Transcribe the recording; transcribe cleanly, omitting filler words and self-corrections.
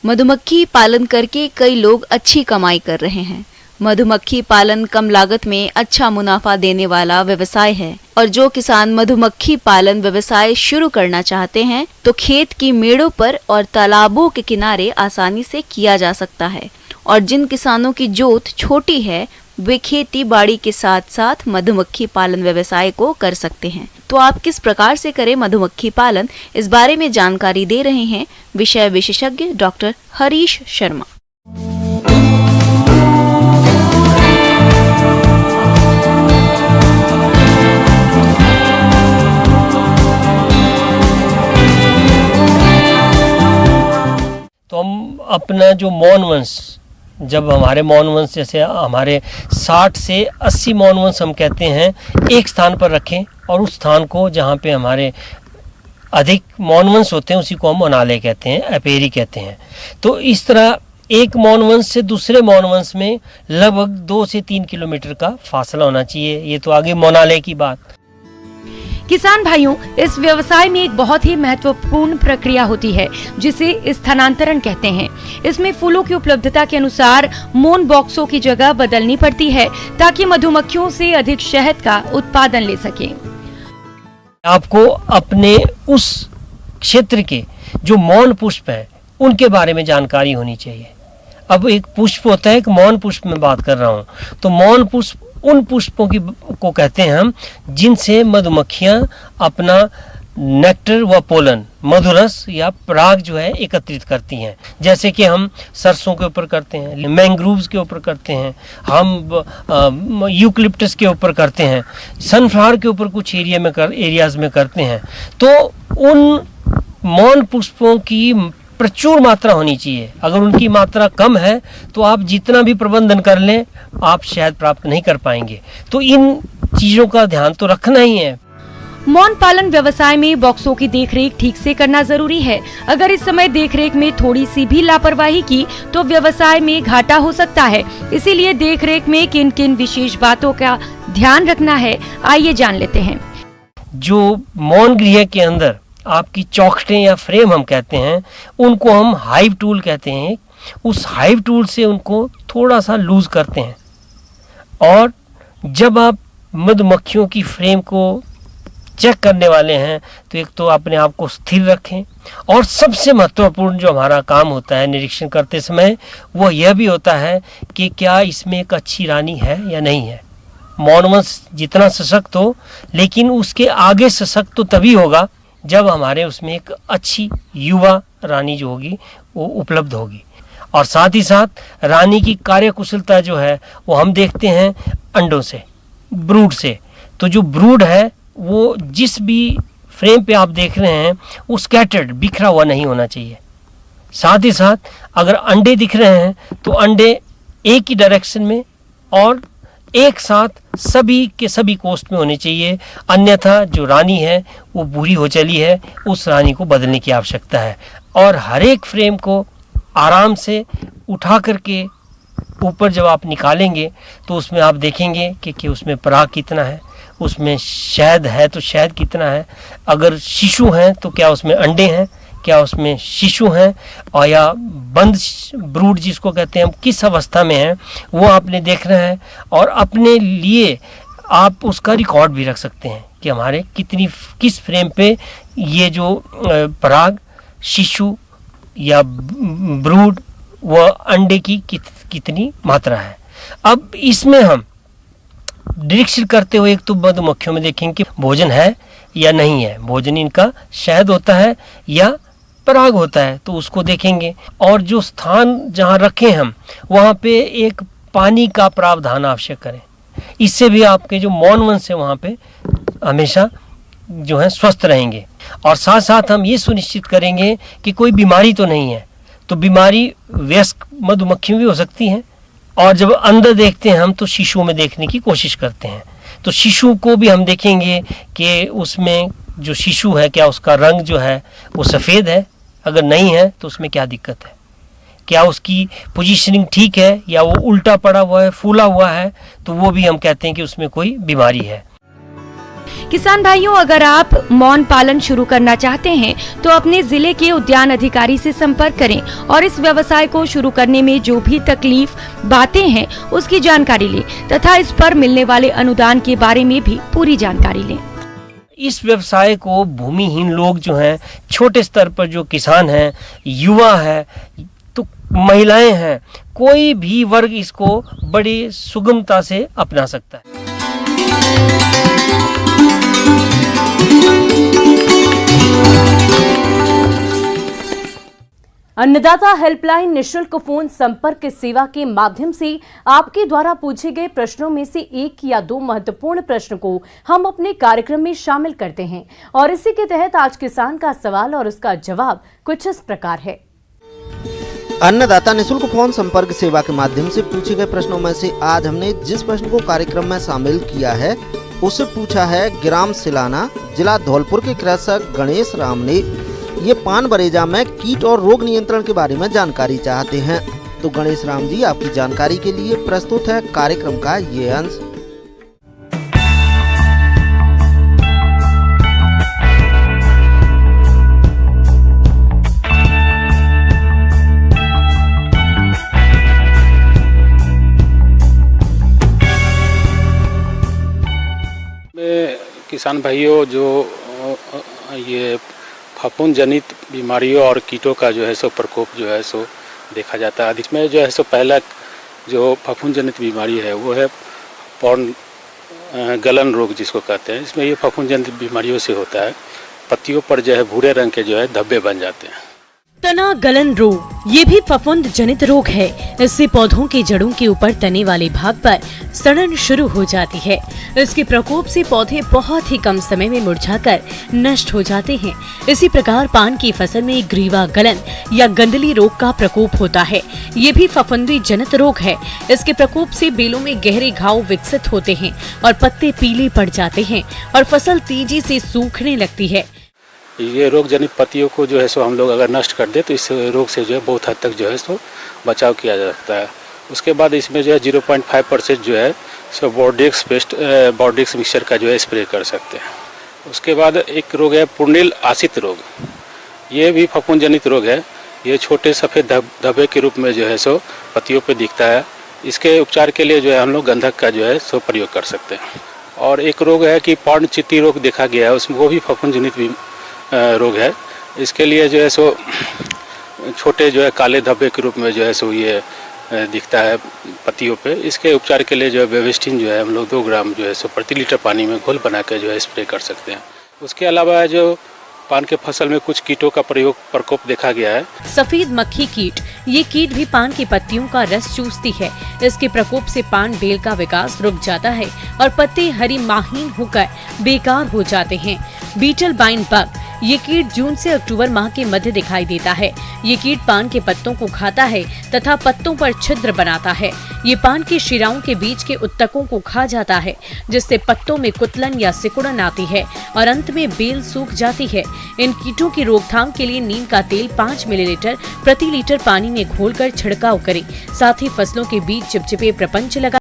मधुमक्खी पालन करके कई लोग अच्छी कमाई कर रहे हैं। मधुमक्खी पालन कम लागत में अच्छा मुनाफा देने वाला व्यवसाय है और जो किसान मधुमक्खी पालन व्यवसाय शुरू करना चाहते हैं तो खेत की मेड़ों पर और तालाबों के किनारे आसानी से किया जा सकता है। और जिन किसानों की जोत छोटी है वे खेती बाड़ी के साथ साथ मधुमक्खी पालन व्यवसाय को कर सकते हैं। तो आप किस प्रकार से करें मधुमक्खी पालन, इस बारे में जानकारी दे रहे हैं विषय विशेषज्ञ डॉक्टर हरीश शर्मा। तो हम अपना जो मौन वंश, जब हमारे मौन वंश जैसे हमारे 60 से 80 मौन वंश हम कहते हैं एक स्थान पर रखें और उस स्थान को जहाँ पे हमारे अधिक मौन वंश होते हैं उसी को हम मोनालय कहते हैं, एपेरी कहते हैं। तो इस तरह एक मौन वंश से दूसरे मौन वंश में लगभग 2 से 3 किलोमीटर का फासला होना चाहिए। ये तो आगे मोनालय की बात। किसान भाइयों, इस व्यवसाय में एक बहुत ही महत्वपूर्ण प्रक्रिया होती है जिसे स्थानांतरण कहते हैं। इसमें फूलों की उपलब्धता के अनुसार मोन बॉक्सों की जगह बदलनी पड़ती है ताकि मधुमक्खियों से अधिक शहद का उत्पादन ले सके। आपको अपने उस क्षेत्र के जो मौन पुष्प हैं उनके बारे में जानकारी होनी चाहिए। अब एक पुष्प होता है, एक मौन पुष्प में बात कर रहा हूँ। तो मौन पुष्प उन पुष्पों को कहते हैं हम जिनसे मधुमक्खियां अपना नेक्टर व पोलन, मधुरस या पराग जो है एकत्रित करती हैं। जैसे कि हम सरसों के ऊपर करते हैं, मैंग्रोव्स के ऊपर करते हैं, हम यूकलिप्टस के ऊपर करते हैं, सनफ्लावर के ऊपर कुछ एरियाज में करते हैं। तो उन मौन पुष्पों की प्रचुर मात्रा होनी चाहिए। अगर उनकी मात्रा कम है तो आप जितना भी प्रबंधन कर लें आप शहद प्राप्त नहीं कर पाएंगे। तो इन चीजों का ध्यान तो रखना ही है। मौन पालन व्यवसाय में बॉक्सों की देखरेख ठीक से करना जरूरी है। अगर इस समय देखरेख में थोड़ी सी भी लापरवाही की तो व्यवसाय में घाटा हो सकता है। इसीलिए देखरेख में किन किन विशेष बातों का ध्यान रखना है, आइए जान लेते हैं। जो मौन गृह के अंदर आपकी चौखटें या फ्रेम हम कहते हैं, उनको हम हाइव टूल कहते हैं। उस हाइव टूल से उनको थोड़ा सा लूज करते हैं और जब आप मधुमक्खियों की फ्रेम को चेक करने वाले हैं तो एक तो अपने आप को स्थिर रखें और सबसे महत्वपूर्ण जो हमारा काम होता है निरीक्षण करते समय वो यह भी होता है कि क्या इसमें एक अच्छी रानी है या नहीं है। मौन वंश जितना सशक्त हो लेकिन उसके आगे सशक्त तो तभी होगा जब हमारे उसमें एक अच्छी युवा रानी जो होगी वो उपलब्ध होगी। और साथ ही साथ रानी की कार्यकुशलता जो है वो हम देखते हैं अंडों से, ब्रूड से। तो जो ब्रूड है वो जिस भी फ्रेम पे आप देख रहे हैं वो स्कैटर्ड, बिखरा हुआ नहीं होना चाहिए। साथ ही साथ अगर अंडे दिख रहे हैं तो अंडे एक ही डायरेक्शन में और एक साथ सभी के सभी कोस्ट में होने चाहिए। अन्यथा जो रानी है वो बूढ़ी हो चली है, उस रानी को बदलने की आवश्यकता है। और हर एक फ्रेम को आराम से उठा करके ऊपर जब आप निकालेंगे तो उसमें आप देखेंगे कि उसमें पराग कितना है, उसमें शहद है तो शहद कितना है, अगर शिशु हैं तो क्या उसमें अंडे हैं, क्या उसमें शिशु हैं, और या बंद ब्रूड जिसको कहते हैं हम किस अवस्था में है वो आपने देखना है। और अपने लिए आप उसका रिकॉर्ड भी रख सकते हैं कि हमारे किस फ्रेम पे ये जो पराग, शिशु या ब्रूड व अंडे की कितनी मात्रा है। अब इसमें हम निरीक्षण करते हुए एक तो मधुमक्खियों में देखेंगे कि भोजन है या नहीं है, भोजन इनका शहद होता है या पराग होता है तो उसको देखेंगे। और जो स्थान जहाँ रखें हम वहाँ पे एक पानी का प्रावधान आवश्यक करें। इससे भी आपके जो मौन वंश है वहाँ पे हमेशा जो है स्वस्थ रहेंगे। और साथ साथ हम ये सुनिश्चित करेंगे कि कोई बीमारी तो नहीं है। तो बीमारी वयस्क मधुमक्खी में भी हो सकती है और जब अंदर देखते हैं हम तो शिशुओं में देखने की कोशिश करते हैं। तो शिशु को भी हम देखेंगे कि उसमें जो शिशु है क्या उसका रंग जो है वो सफ़ेद है, अगर नहीं है तो उसमें क्या दिक्कत है, क्या उसकी पोजीशनिंग ठीक है या वो उल्टा पड़ा हुआ है, फूला हुआ है, तो वो भी हम कहते हैं कि उसमें कोई बीमारी है। किसान भाइयों, अगर आप मौन पालन शुरू करना चाहते हैं तो अपने जिले के उद्यान अधिकारी से संपर्क करें और इस व्यवसाय को शुरू करने में जो भी तकलीफ बातें हैं उसकी जानकारी लें तथा इस पर मिलने वाले अनुदान के बारे में भी पूरी जानकारी लें। इस व्यवसाय को भूमिहीन लोग जो हैं, छोटे स्तर पर जो किसान हैं, युवा है, तो महिलाएं हैं, कोई भी वर्ग इसको बड़ी सुगमता से अपना सकता है। अन्नदाता हेल्पलाइन निशुल्क फोन संपर्क सेवा के माध्यम से आपके द्वारा पूछे गए प्रश्नों में से एक या दो महत्वपूर्ण प्रश्न को हम अपने कार्यक्रम में शामिल करते हैं और इसी के तहत आज किसान का सवाल और उसका जवाब कुछ इस प्रकार है। अन्नदाता निशुल्क फोन संपर्क सेवा के माध्यम से पूछे गए प्रश्नों में से आज हमने जिस प्रश्न को कार्यक्रम में शामिल किया है उससे पूछा है ग्राम सिलाना, जिला धौलपुर के कृषक गणेश राम ने। ये पान बरेजा में कीट और रोग नियंत्रण के बारे में जानकारी चाहते हैं। तो गणेश राम जी, आपकी जानकारी के लिए प्रस्तुत है कार्यक्रम का ये अंश। किसान भाइयों, जो ये फफूंद जनित बीमारियों और कीटों का जो है सो प्रकोप जो है सो देखा जाता है। इसमें जो है सो पहला जो फफूंद जनित बीमारी है वो है पौध गलन रोग जिसको कहते हैं। इसमें ये फफूंद जनित बीमारियों से होता है, पत्तियों पर जो है भूरे रंग के जो है धब्बे बन जाते हैं। तना गलन रोग ये भी फफूंद जनित रोग है। इससे पौधों की जड़ों के ऊपर तने वाले भाग पर सड़न शुरू हो जाती है। इसके प्रकोप से पौधे बहुत ही कम समय में मुरझाकर नष्ट हो जाते हैं। इसी प्रकार पान की फसल में ग्रीवा गलन या गंदली रोग का प्रकोप होता है। ये भी फफूंदी जनित रोग है। इसके प्रकोप से बेलों में गहरे घाव विकसित होते हैं और पत्ते पीले पड़ जाते हैं और फसल तेजी से सूखने लगती है। ये रोग जनित पत्तियों को जो है सो हम लोग अगर नष्ट कर दे तो इस रोग से जो है बहुत हद तक जो है सो बचाव किया जा सकता है। उसके बाद इसमें जो है 0.5% जो है सो बॉर्डेक्स मिक्सचर का जो है स्प्रे कर सकते हैं। उसके बाद एक रोग है पुर्निल आसित रोग। ये भी फफूंद जनित रोग है। ये छोटे सफ़ेद धब्बे के रूप में जो है सो पत्तियों पे दिखता है। इसके उपचार के लिए जो है हम लोग गंधक का जो है सो प्रयोग कर सकते हैं। और एक रोग है कि पर्ण चित्ती रोग देखा गया है, उसमें वो भी फफूंद जनित रोग है। इसके लिए जो है सो छोटे जो है काले धब्बे के रूप में जो है सो ये दिखता है पत्तियों पे। इसके उपचार के लिए जो है बेविस्टिन जो है हम लोग 2 ग्राम जो है सो प्रति लीटर पानी में घोल बना के जो है स्प्रे कर सकते हैं। उसके अलावा जो पान के फसल में कुछ कीटों का प्रकोप देखा गया है। सफेद मक्खी कीट, ये कीट भी पान की पत्तियों का रस चूसती है। इसके प्रकोप से पान बेल का विकास रुक जाता है और पत्ते हरी माहीन होकर बेकार हो जाते हैं। बीटल बाइन बग, ये कीट जून से अक्टूबर माह के मध्य दिखाई देता है। ये कीट पान के पत्तों को खाता है तथा पत्तों पर छिद्र बनाता है। ये पान की शिराओं के बीच के उत्तकों को खा जाता है, जिससे पत्तों में कुतलन या सिकुड़न आती है और अंत में बेल सूख जाती है। इन कीटों की रोकथाम के लिए नीम का तेल 5 मिलीलीटर प्रति लीटर पानी में घोलकर छिड़काव करें। साथ ही फसलों के बीच चिपचिपे प्रपंच लगा